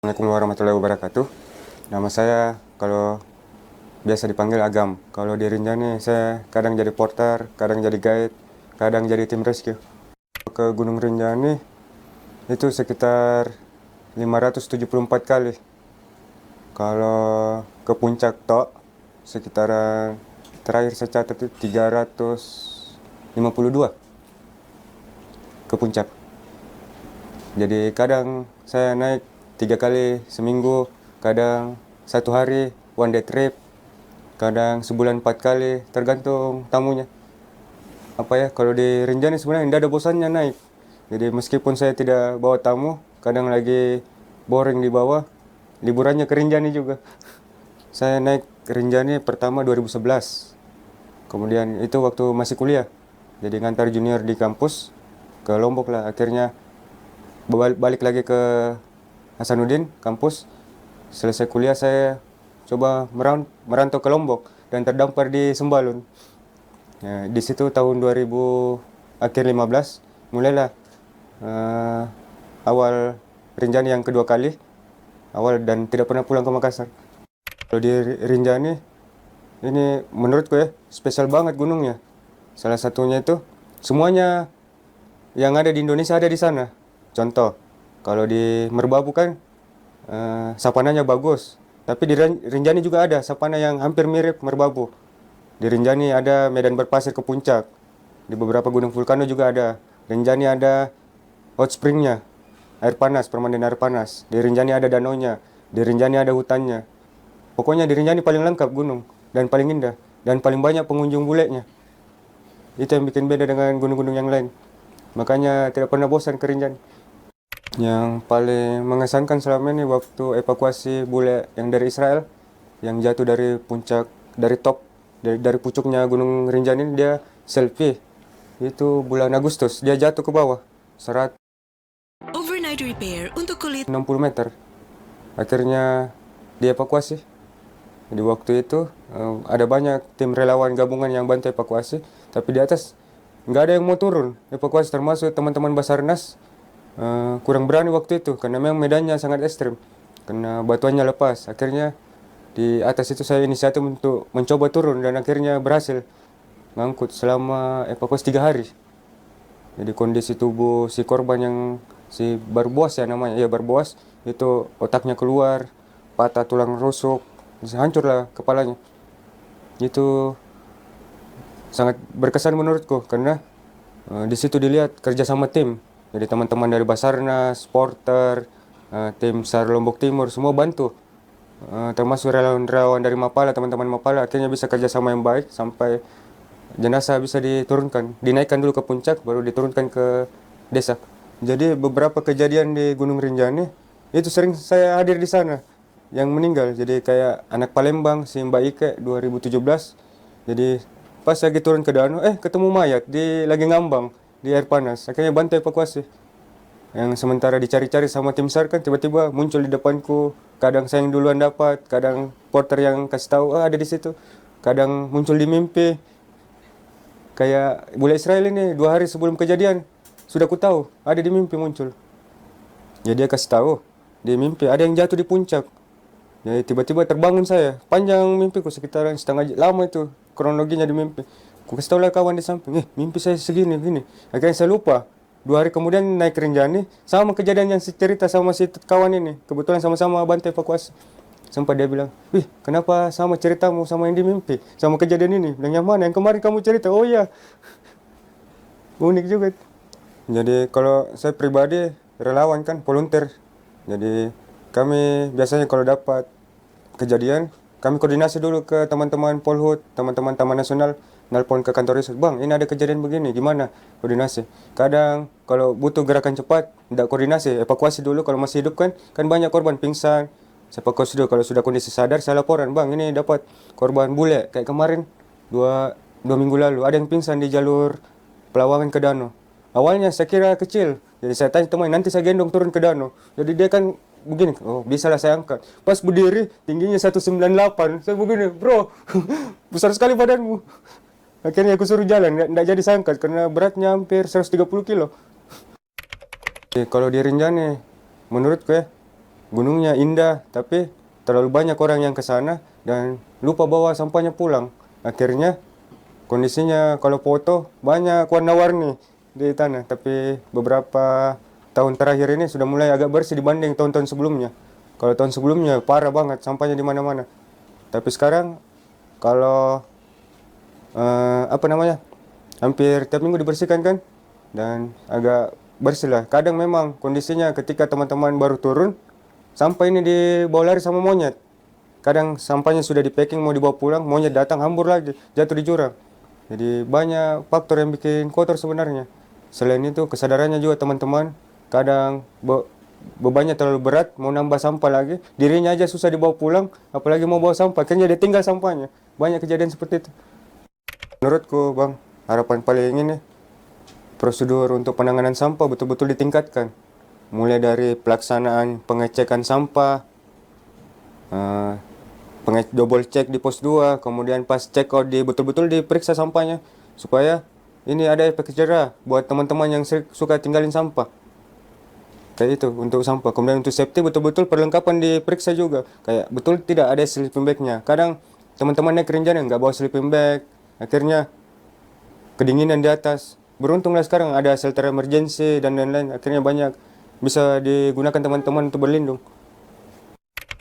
Assalamualaikum warahmatullahi wabarakatuh. Nama saya kalau biasa dipanggil Agam. Kalau di Rinjani saya kadang jadi porter, kadang jadi guide, kadang jadi tim rescue. Ke Gunung Rinjani itu sekitar 574 kali. Kalau ke puncak tok sekitaran terakhir saya catat itu 352 ke puncak. Jadi kadang saya naik 3 kali seminggu, kadang 1 hari one day trip, kadang sebulan 4 kali, tergantung tamunya. Kalau di Rinjani sebenarnya tidak ada bosannya naik. Jadi meskipun saya tidak bawa tamu, kadang lagi boring di bawah, liburannya ke Rinjani juga. Saya naik ke Rinjani pertama 2011. Kemudian itu waktu masih kuliah. Jadi ngantar junior di kampus ke Lombok lah. Akhirnya balik lagi ke Hasanuddin kampus. Selesai kuliah saya coba merantau ke Lombok dan terdampar di Sembalun. Ya, di situ tahun 2000 akhir 15 mulailah awal Rinjani yang kedua kali awal dan tidak pernah pulang ke Makassar. Kalau di Rinjani ini menurutku ya spesial banget gunungnya. Salah satunya itu semuanya yang ada di Indonesia ada di sana. Contoh, kalau di Merbabu kan savananya bagus, tapi di Rinjani juga ada savana yang hampir mirip Merbabu. Di Rinjani ada medan berpasir ke puncak. Di beberapa gunung vulkano juga ada. Rinjani ada hot springnya, air panas, permandan air panas. Di Rinjani ada danaunya. Di Rinjani ada hutannya. Pokoknya di Rinjani paling lengkap gunung dan paling indah dan paling banyak pengunjung bulenya. Itu yang bikin beda dengan gunung-gunung yang lain. Makanya tidak pernah bosan ke Rinjani. Yang paling mengesankan selama ini waktu evakuasi bule yang dari Israel, yang jatuh dari puncak, dari top, dari pucuknya Gunung Rinjani, dia selfie. Itu bulan Agustus, dia jatuh ke bawah, 160 Overnight repair untuk kulit meter. Akhirnya dievakuasi. Di waktu itu ada banyak tim relawan gabungan yang bantu evakuasi, tapi di atas nggak ada yang mau turun evakuasi, termasuk teman-teman Basarnas. Kurang berani waktu itu karena memang medannya sangat ekstrim, karena batuannya lepas. Akhirnya di atas itu saya inisiatif untuk mencoba turun dan akhirnya berhasil ngangkut selama evakuasi 3 hari. Jadi kondisi tubuh si korban yang si Barboas ya namanya, ya Barboas, itu otaknya keluar, patah tulang rusuk, hancur lah kepalanya. Itu sangat berkesan menurutku karena di situ dilihat kerjasama tim. Jadi teman-teman dari Basarnas, Porter, tim SAR Lombok Timur semua bantu. Termasuk relawan-relawan dari Mapala, teman-teman Mapala akhirnya bisa kerjasama yang baik sampai jenazah bisa diturunkan, dinaikkan dulu ke puncak baru diturunkan ke desa. Jadi beberapa kejadian di Gunung Rinjani itu sering saya hadir di sana yang meninggal. Jadi kayak anak Palembang si Mbak Ike 2017. Jadi pas lagi turun ke danau ketemu mayat lagi ngambang di air panas. Akhirnya bantu evakuasi. Yang sementara dicari-cari sama tim SAR kan tiba-tiba muncul di depanku. Kadang saya yang duluan dapat, kadang porter yang kasih tahu ada di situ. Kadang muncul di mimpi. Kayak bule Israel ini 2 hari sebelum kejadian sudah ku tahu ada di mimpi muncul. Jadi dia kasih tahu di mimpi ada yang jatuh di puncak. Jadi tiba-tiba terbangun saya. Panjang mimpiku sekitaran setengah lama itu kronologinya di mimpi. Ku kasih tahu lah kawan di samping, mimpi saya segini gini. Akhirnya saya lupa. 2 hari kemudian naik ke Rinjani sama kejadian yang cerita sama si kawan ini. Kebetulan sama-sama bantu evakuasi. Sempat dia bilang, wih kenapa sama ceritamu sama yang di mimpi, sama kejadian ini. Bilang yang mana, yang kemarin kamu cerita. Oh iya, unik juga. Jadi kalau saya pribadi relawan kan, volunteer. Jadi kami biasanya kalau dapat kejadian, kami koordinasi dulu ke teman-teman Polhut, teman-teman Taman Nasional, nelpon ke kantor riset, bang ini ada kejadian begini, gimana? Koordinasi. Kadang kalau butuh gerakan cepat, tidak koordinasi, evakuasi dulu. Kalau masih hidup kan banyak korban pingsan. Saya evakuasi dulu, kalau sudah kondisi sadar, saya laporan, bang ini dapat korban bule, kayak kemarin, dua minggu lalu, ada yang pingsan di jalur Pelawangan ke danau. Awalnya saya kira kecil, jadi saya tanya teman, nanti saya gendong turun ke danau. Jadi dia kan begini, oh bisa lah saya angkat. Pas berdiri, tingginya 198, saya begini, bro, besar sekali badanmu. Akhirnya aku suruh jalan, nggak jadi saya angkat, karena beratnya hampir 130 kilo. Kalau di Rinjani, menurutku ya, gunungnya indah, tapi terlalu banyak orang yang ke sana dan lupa bawa sampahnya pulang. Akhirnya kondisinya kalau foto banyak warna-warni di tanah, tapi beberapa tahun terakhir ini sudah mulai agak bersih dibanding tahun-tahun sebelumnya. Kalau tahun sebelumnya parah banget sampahnya di mana-mana. Tapi sekarang kalau apa namanya, hampir tiap minggu dibersihkan kan, dan agak bersih lah. Kadang memang kondisinya ketika teman-teman baru turun, sampah ini dibawa lari sama monyet. Kadang sampahnya sudah di packing mau dibawa pulang, monyet datang hambur lagi, jatuh di jurang. Jadi banyak faktor yang bikin kotor sebenarnya. Selain itu kesadarannya juga teman-teman, kadang bebannya terlalu berat, mau nambah sampah lagi, dirinya aja susah dibawa pulang, apalagi mau bawa sampah, akhirnya dia tinggal sampahnya. Banyak kejadian seperti itu. Menurutku Bang, harapan paling ini prosedur untuk penanganan sampah betul-betul ditingkatkan. Mulai dari pelaksanaan pengecekan sampah, double check di pos 2, kemudian pas check out betul-betul diperiksa sampahnya supaya ini ada efek jerah buat teman-teman yang suka tinggalin sampah. Kayak itu untuk sampah. Kemudian untuk safety betul-betul perlengkapan diperiksa juga. Kayak betul tidak ada sleeping bag-nya. Kadang teman-teman naik Rinjani nggak bawa sleeping bag, akhirnya kedinginan di atas. Beruntunglah sekarang ada shelter emergency dan lain-lain, akhirnya banyak bisa digunakan teman-teman untuk berlindung.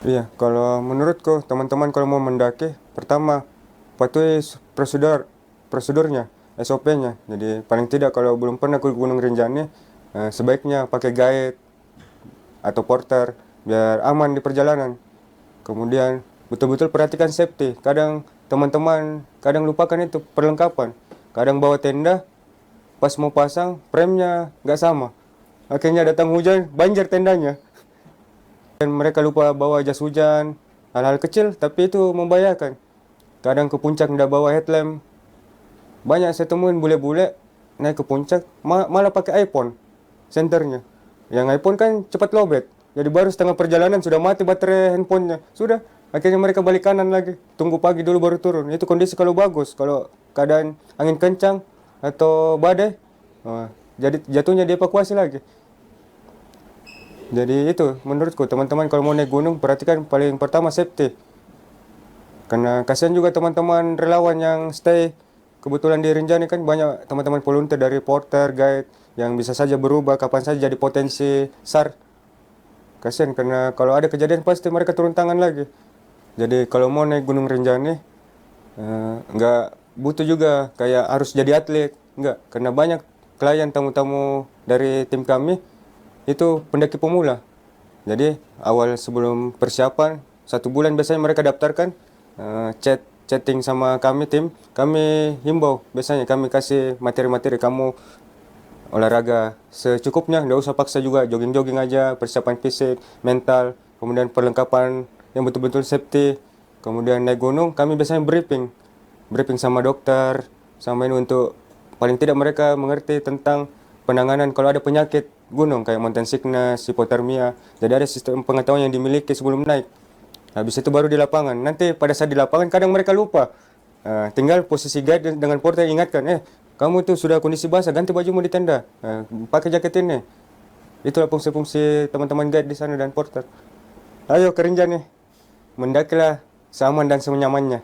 Iya, kalau menurutku teman-teman kalau mau mendaki, pertama patuhi prosedurnya, SOP-nya. Jadi paling tidak kalau belum pernah ke Gunung Rinjani, sebaiknya pakai guide atau porter biar aman di perjalanan. Kemudian betul-betul perhatikan safety. Kadang teman-teman lupakan itu perlengkapan. Kadang bawa tenda, pas mau pasang premnya nggak sama. Akhirnya datang hujan, banjir tendanya. Dan mereka lupa bawa jas hujan, hal-hal kecil tapi itu membahayakan. Kadang ke puncak nggak bawa headlamp. Banyak saya temuin bule-bule naik ke puncak malah pakai iPhone senternya. Yang iPhone kan cepat lowbat. Jadi baru setengah perjalanan sudah mati baterai handphonenya. Sudah, akhirnya mereka balik kanan lagi. Tunggu pagi dulu baru turun. Itu kondisi kalau bagus. Kalau keadaan angin kencang atau badai, jadi jatuhnya dievakuasi lagi. Jadi itu menurutku teman-teman kalau mau naik gunung perhatikan paling pertama safety. Karena kasihan juga teman-teman relawan yang stay. Kebetulan di Rinjani kan banyak teman-teman volunteer dari porter, guide yang bisa saja berubah kapan saja jadi potensi SAR. Kasihan karena kalau ada kejadian pasti mereka turun tangan lagi. Jadi kalau mau naik Gunung Rinjani nggak butuh juga kayak harus jadi atlet, nggak. Karena banyak klien tamu-tamu dari tim kami itu pendaki pemula. Jadi awal sebelum persiapan 1 bulan biasanya mereka daftarkan, chatting sama kami tim, kami himbau biasanya kami kasih materi-materi kamu olahraga secukupnya, nggak usah paksa juga, jogging-jogging aja, persiapan fisik, mental, kemudian perlengkapan yang betul-betul safety. Kemudian naik gunung kami biasanya briefing sama dokter, sama ini untuk paling tidak mereka mengerti tentang penanganan kalau ada penyakit gunung kayak mountain sickness, hipotermia. Jadi ada sistem pengetahuan yang dimiliki sebelum naik. Habis itu baru di lapangan. Nanti pada saat di lapangan kadang mereka lupa. Tinggal posisi guide dengan porter ingatkan, kamu tuh sudah kondisi basah, ganti bajumu di tenda, pakai jaket ini. Itulah fungsi-fungsi teman-teman guide di sana dan porter. Ayo ke Rinjani, mendakilah seaman dan senyamannya.